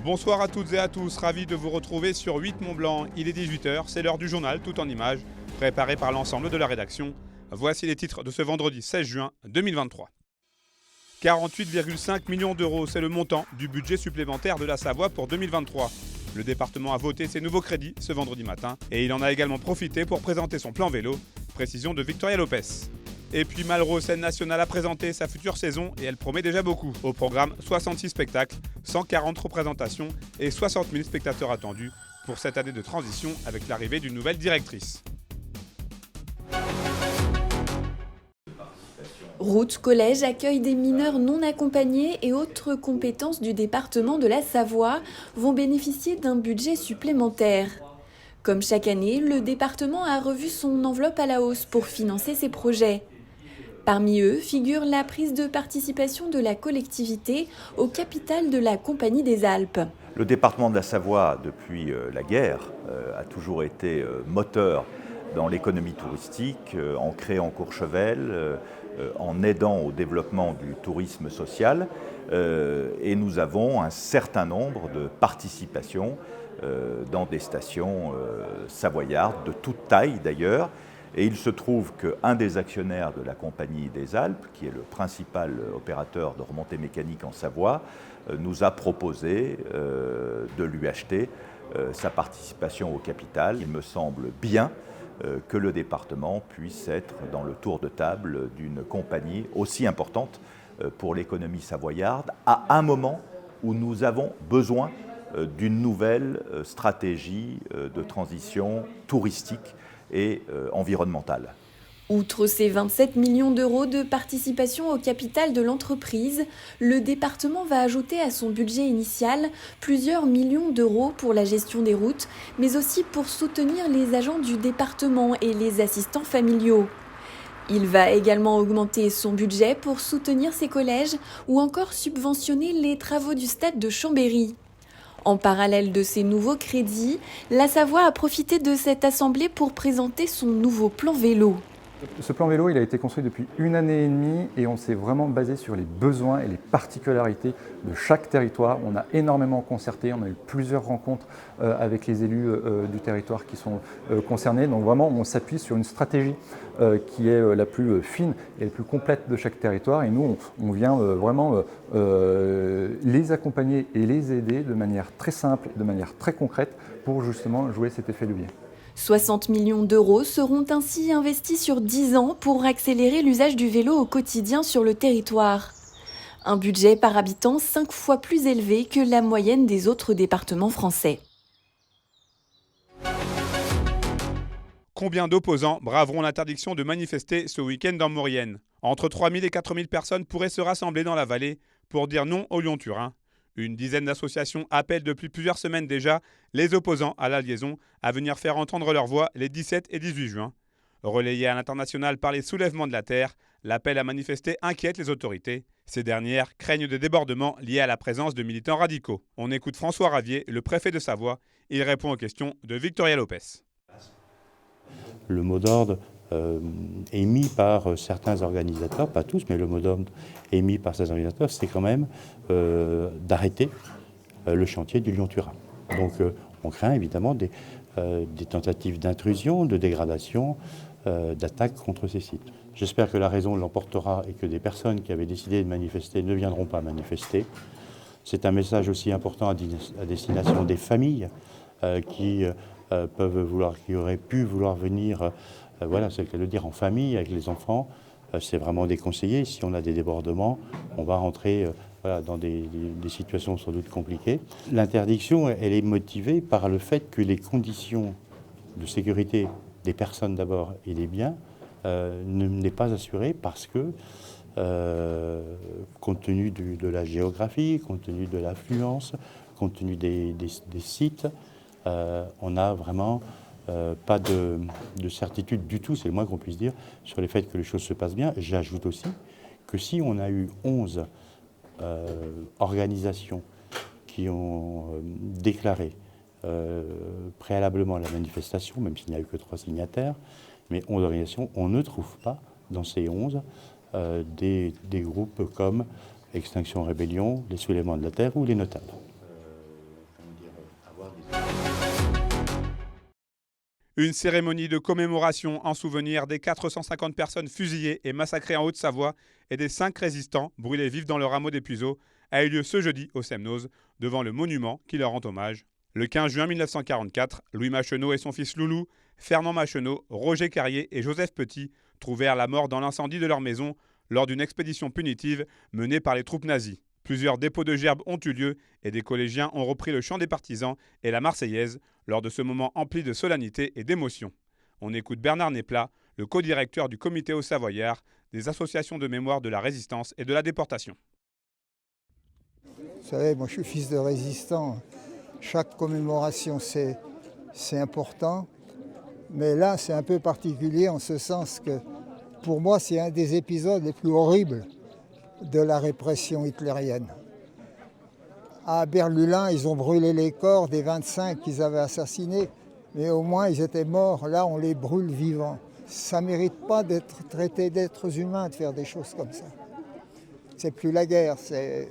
Bonsoir à toutes et à tous, ravi de vous retrouver sur 8 Mont-Blanc. Il est 18h, c'est l'heure du journal tout en images, préparé par l'ensemble de la rédaction. Voici les titres de ce vendredi 16 juin 2023. 48,5 millions d'euros, c'est le montant du budget supplémentaire de la Savoie pour 2023. Le département a voté ses nouveaux crédits ce vendredi matin et il en a également profité pour présenter son plan vélo. Précision de Victoria Lopez. Et puis Malraux Scène Nationale a présenté sa future saison et elle promet déjà beaucoup. Au programme, 66 spectacles, 140 représentations et 60 000 spectateurs attendus pour cette année de transition avec l'arrivée d'une nouvelle directrice. Routes Collège accueille des mineurs non accompagnés et autres compétences du département de la Savoie vont bénéficier d'un budget supplémentaire. Comme chaque année, le département a revu son enveloppe à la hausse pour financer ses projets. Parmi eux figure la prise de participation de la collectivité au capital de la Compagnie des Alpes. Le département de la Savoie, depuis la guerre, a toujours été moteur dans l'économie touristique, en créant Courchevel, en aidant au développement du tourisme social. Et nous avons un certain nombre de participations dans des stations savoyardes, de toute taille d'ailleurs. Et il se trouve qu'un des actionnaires de la Compagnie des Alpes, qui est le principal opérateur de remontée mécanique en Savoie, nous a proposé de lui acheter sa participation au capital. Il me semble bien que le département puisse être dans le tour de table d'une compagnie aussi importante pour l'économie savoyarde à un moment où nous avons besoin d'une nouvelle stratégie de transition touristique et environnementale. Outre ces 27 millions d'euros de participation au capital de l'entreprise, le département va ajouter à son budget initial plusieurs millions d'euros pour la gestion des routes, mais aussi pour soutenir les agents du département et les assistants familiaux. Il va également augmenter son budget pour soutenir ses collèges ou encore subventionner les travaux du stade de Chambéry. En parallèle de ces nouveaux crédits, la Savoie a profité de cette assemblée pour présenter son nouveau plan vélo. Ce plan vélo, il a été construit depuis 1 année et demie et on s'est vraiment basé sur les besoins et les particularités de chaque territoire. On a énormément concerté, on a eu plusieurs rencontres avec les élus du territoire qui sont concernés. Donc vraiment, on s'appuie sur une stratégie qui est la plus fine et la plus complète de chaque territoire. Et nous, on vient vraiment les accompagner et les aider de manière très simple et de manière très concrète pour justement jouer cet effet levier. 60 millions d'euros seront ainsi investis sur 10 ans pour accélérer l'usage du vélo au quotidien sur le territoire. Un budget par habitant 5 fois plus élevé que la moyenne des autres départements français. Combien d'opposants braveront l'interdiction de manifester ce week-end en Maurienne? Entre 3 000 et 4 000 personnes pourraient se rassembler dans la vallée pour dire non au Lyon-Turin. Une dizaine d'associations appellent depuis plusieurs semaines déjà les opposants à la liaison à venir faire entendre leur voix les 17 et 18 juin. Relayé à l'international par les soulèvements de la terre, l'appel à manifester inquiète les autorités. Ces dernières craignent des débordements liés à la présence de militants radicaux. On écoute François Ravier, le préfet de Savoie. Il répond aux questions de Victoria Lopez. Le mot d'ordre émis par certains organisateurs, pas tous, mais le mot d'ordre émis par ces organisateurs, c'est quand même d'arrêter le chantier du Lyon-Turin. Donc on craint évidemment des tentatives d'intrusion, de dégradation, d'attaque contre ces sites. J'espère que la raison l'emportera et que des personnes qui avaient décidé de manifester ne viendront pas manifester. C'est un message aussi important à destination des familles qui auraient pu vouloir venir, voilà, c'est le cas de le dire, en famille, avec les enfants. C'est vraiment déconseillé. Si on a des débordements, on va rentrer dans des situations sans doute compliquées. L'interdiction, elle est motivée par le fait que les conditions de sécurité des personnes d'abord et des biens n'est pas assurée parce que, compte tenu de la géographie, compte tenu de l'affluence, compte tenu des sites, on n'a vraiment pas de certitude du tout, c'est le moins qu'on puisse dire, sur le fait que les choses se passent bien. J'ajoute aussi que si on a eu 11 organisations qui ont déclaré préalablement la manifestation, même s'il n'y a eu que 3 signataires, mais 11 organisations, on ne trouve pas dans ces 11 des groupes comme Extinction Rébellion, les Soulèvements de la Terre ou les Notables. Une cérémonie de commémoration en souvenir des 450 personnes fusillées et massacrées en Haute-Savoie et des 5 résistants brûlés vifs dans leur hameau des Puiseaux a eu lieu ce jeudi au Semnoz, devant le monument qui leur rend hommage. Le 15 juin 1944, Louis Macheneau et son fils Loulou, Fernand Macheneau, Roger Carrier et Joseph Petit trouvèrent la mort dans l'incendie de leur maison lors d'une expédition punitive menée par les troupes nazies. Plusieurs dépôts de gerbes ont eu lieu et des collégiens ont repris le chant des partisans et la Marseillaise lors de ce moment empli de solennité et d'émotion. On écoute Bernard Neplat, le co-directeur du comité haut-savoyard des associations de mémoire de la résistance et de la déportation. Vous savez, moi je suis fils de résistant. Chaque commémoration c'est important, mais là c'est un peu particulier en ce sens que pour moi c'est un des épisodes les plus horribles de la répression hitlérienne. À Berlulin, ils ont brûlé les corps des 25 qu'ils avaient assassinés, mais au moins ils étaient morts. Là, on les brûle vivants. Ça ne mérite pas d'être traité d'êtres humains de faire des choses comme ça. C'est plus la guerre, c'est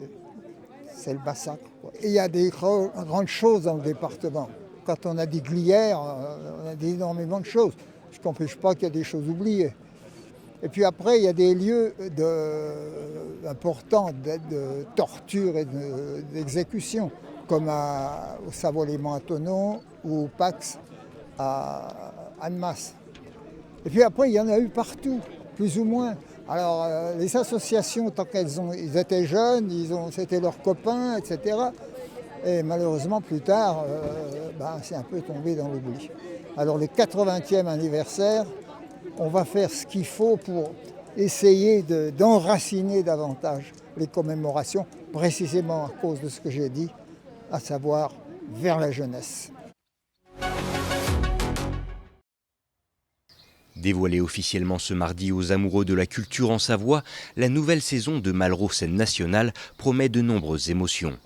le massacre. Et il y a des grandes choses dans le département. Quand on a dit Glières, on a dit énormément de choses. Ce qui n'empêche pas qu'il y a des choses oubliées. Et puis après, il y a des lieux importants de torture et d'exécution, comme au Savoie-Léman à Thonon ou au Pax à Annemasse. Et puis après, il y en a eu partout, plus ou moins. Alors, les associations, tant ils étaient jeunes, c'était leurs copains, etc. Et malheureusement, plus tard, c'est un peu tombé dans l'oubli. Alors, le 80e anniversaire, on va faire ce qu'il faut pour essayer d'enraciner davantage les commémorations, précisément à cause de ce que j'ai dit, à savoir vers la jeunesse. Dévoilée officiellement ce mardi aux amoureux de la culture en Savoie, la nouvelle saison de Malraux Scène Nationale promet de nombreuses émotions.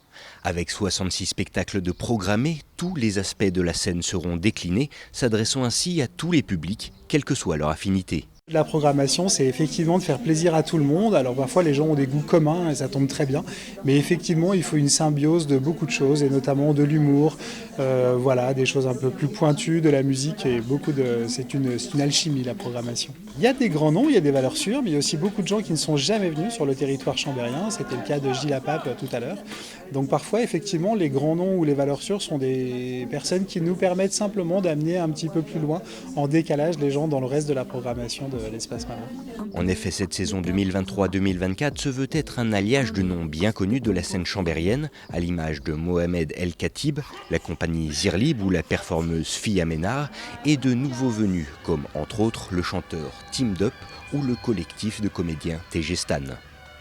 Avec 66 spectacles de programmés, tous les aspects de la scène seront déclinés, s'adressant ainsi à tous les publics, quelle que soit leur affinité. La programmation, c'est effectivement de faire plaisir à tout le monde. Alors parfois les gens ont des goûts communs et ça tombe très bien, mais effectivement il faut une symbiose de beaucoup de choses et notamment de l'humour, des choses un peu plus pointues, de la musique et c'est une alchimie la programmation. Il y a des grands noms, il y a des valeurs sûres, mais il y a aussi beaucoup de gens qui ne sont jamais venus sur le territoire chambérien. C'était le cas de Gilles Pape tout à l'heure. Donc parfois effectivement les grands noms ou les valeurs sûres sont des personnes qui nous permettent simplement d'amener un petit peu plus loin en décalage les gens dans le reste de la programmation de l'espace Malraux. En effet, cette saison 2023-2024 se veut être un alliage de noms bien connus de la scène chambérienne, à l'image de Mohamed El Khatib, la compagnie Zirlib ou la performeuse Fia Ménard, et de nouveaux venus comme entre autres le chanteur Team Dup ou le collectif de comédiens TG Stan.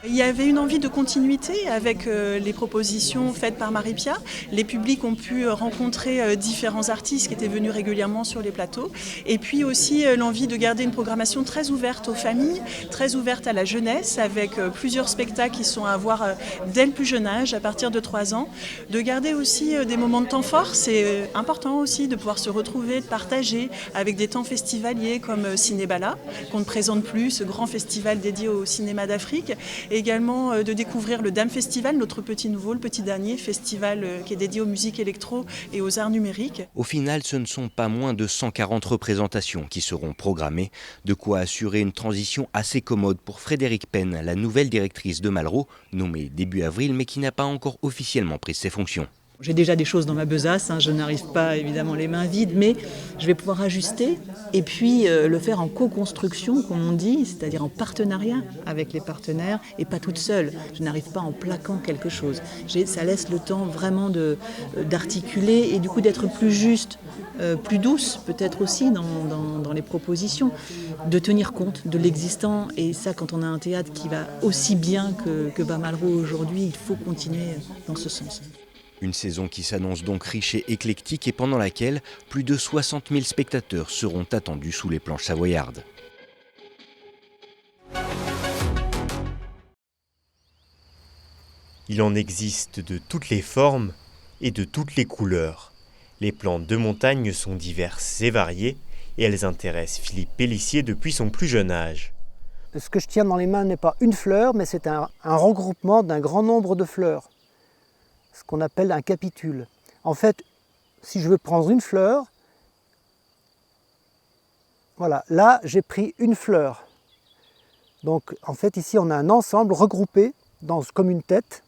Il y avait une envie de continuité avec les propositions faites par Marie-Pia. Les publics ont pu rencontrer différents artistes qui étaient venus régulièrement sur les plateaux. Et puis aussi l'envie de garder une programmation très ouverte aux familles, très ouverte à la jeunesse, avec plusieurs spectacles qui sont à voir dès le plus jeune âge, à partir de 3 ans. De garder aussi des moments de temps forts, c'est important aussi de pouvoir se retrouver, de partager avec des temps festivaliers comme Cinébala, qu'on ne présente plus, ce grand festival dédié au cinéma d'Afrique. Également de découvrir le Dame Festival, notre petit nouveau, le petit dernier festival qui est dédié aux musiques électro et aux arts numériques. Au final, ce ne sont pas moins de 140 représentations qui seront programmées, de quoi assurer une transition assez commode pour Frédéric Penn, la nouvelle directrice de Malraux, nommée début avril mais qui n'a pas encore officiellement pris ses fonctions. J'ai déjà des choses dans ma besace, je n'arrive pas évidemment les mains vides, mais je vais pouvoir ajuster et puis le faire en co-construction, comme on dit, c'est-à-dire en partenariat avec les partenaires et pas toute seule. Je n'arrive pas en plaquant quelque chose. Ça laisse le temps vraiment d'articuler et du coup d'être plus juste, plus douce peut-être aussi dans les propositions, de tenir compte de l'existant. Et ça, quand on a un théâtre qui va aussi bien que bat Malraux aujourd'hui, il faut continuer dans ce sens. Une saison qui s'annonce donc riche et éclectique et pendant laquelle plus de 60 000 spectateurs seront attendus sous les planches savoyardes. Il en existe de toutes les formes et de toutes les couleurs. Les plantes de montagne sont diverses et variées et elles intéressent Philippe Pellissier depuis son plus jeune âge. Ce que je tiens dans les mains n'est pas une fleur, mais c'est un regroupement d'un grand nombre de fleurs. Ce qu'on appelle un capitule. En fait, si je veux prendre une fleur, Voilà, là j'ai pris une fleur. Donc en fait ici on a un ensemble regroupé comme une tête,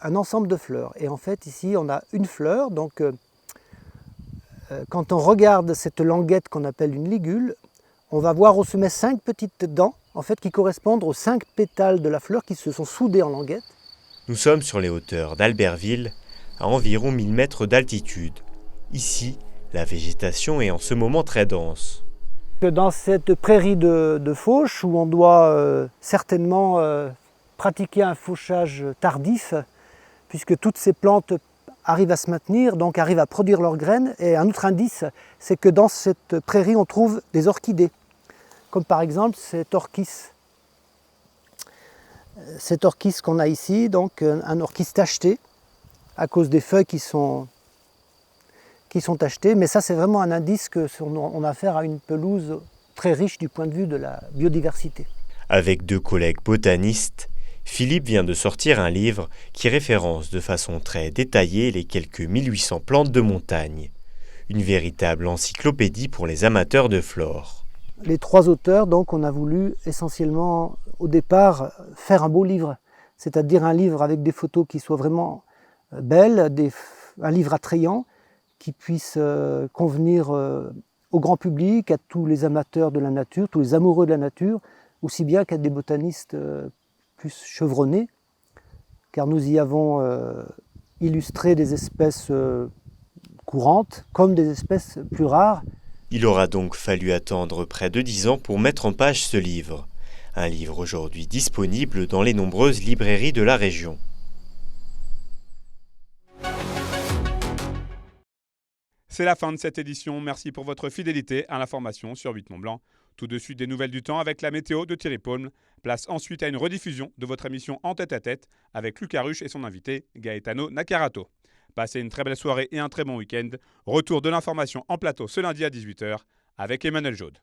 un ensemble de fleurs. Et en fait ici on a une fleur, donc quand on regarde cette languette qu'on appelle une ligule, on va voir au sommet 5 petites dents en fait, qui correspondent aux 5 pétales de la fleur qui se sont soudés en languette. Nous sommes sur les hauteurs d'Albertville, à environ 1000 mètres d'altitude. Ici, la végétation est en ce moment très dense. Dans cette prairie de fauche, où on doit certainement pratiquer un fauchage tardif, puisque toutes ces plantes arrivent à se maintenir, donc arrivent à produire leurs graines. Et un autre indice, c'est que dans cette prairie, on trouve des orchidées, comme par exemple cet orchis. Cet orchis qu'on a ici, donc un orchis tacheté, à cause des feuilles qui sont tachetées. Mais ça, c'est vraiment un indice qu'on a affaire à une pelouse très riche du point de vue de la biodiversité. Avec 2 collègues botanistes, Philippe vient de sortir un livre qui référence de façon très détaillée les quelques 1800 plantes de montagne. Une véritable encyclopédie pour les amateurs de flore. Les 3 auteurs, donc, on a voulu essentiellement, au départ, faire un beau livre. C'est-à-dire un livre avec des photos qui soient vraiment belles, un livre attrayant, qui puisse convenir au grand public, à tous les amateurs de la nature, tous les amoureux de la nature, aussi bien qu'à des botanistes plus chevronnés, car nous y avons illustré des espèces courantes comme des espèces plus rares. Il aura donc fallu attendre près de 10 ans pour mettre en page ce livre. Un livre aujourd'hui disponible dans les nombreuses librairies de la région. C'est la fin de cette édition. Merci pour votre fidélité à l'information sur 8 Mont Blanc. Tout de suite, des nouvelles du temps avec la météo de Thierry Paume. Place ensuite à une rediffusion de votre émission En tête à tête avec Lucas Ruche et son invité Gaetano Nakarato. Passez une très belle soirée et un très bon week-end. Retour de l'information en plateau ce lundi à 18h avec Emmanuel Jaude.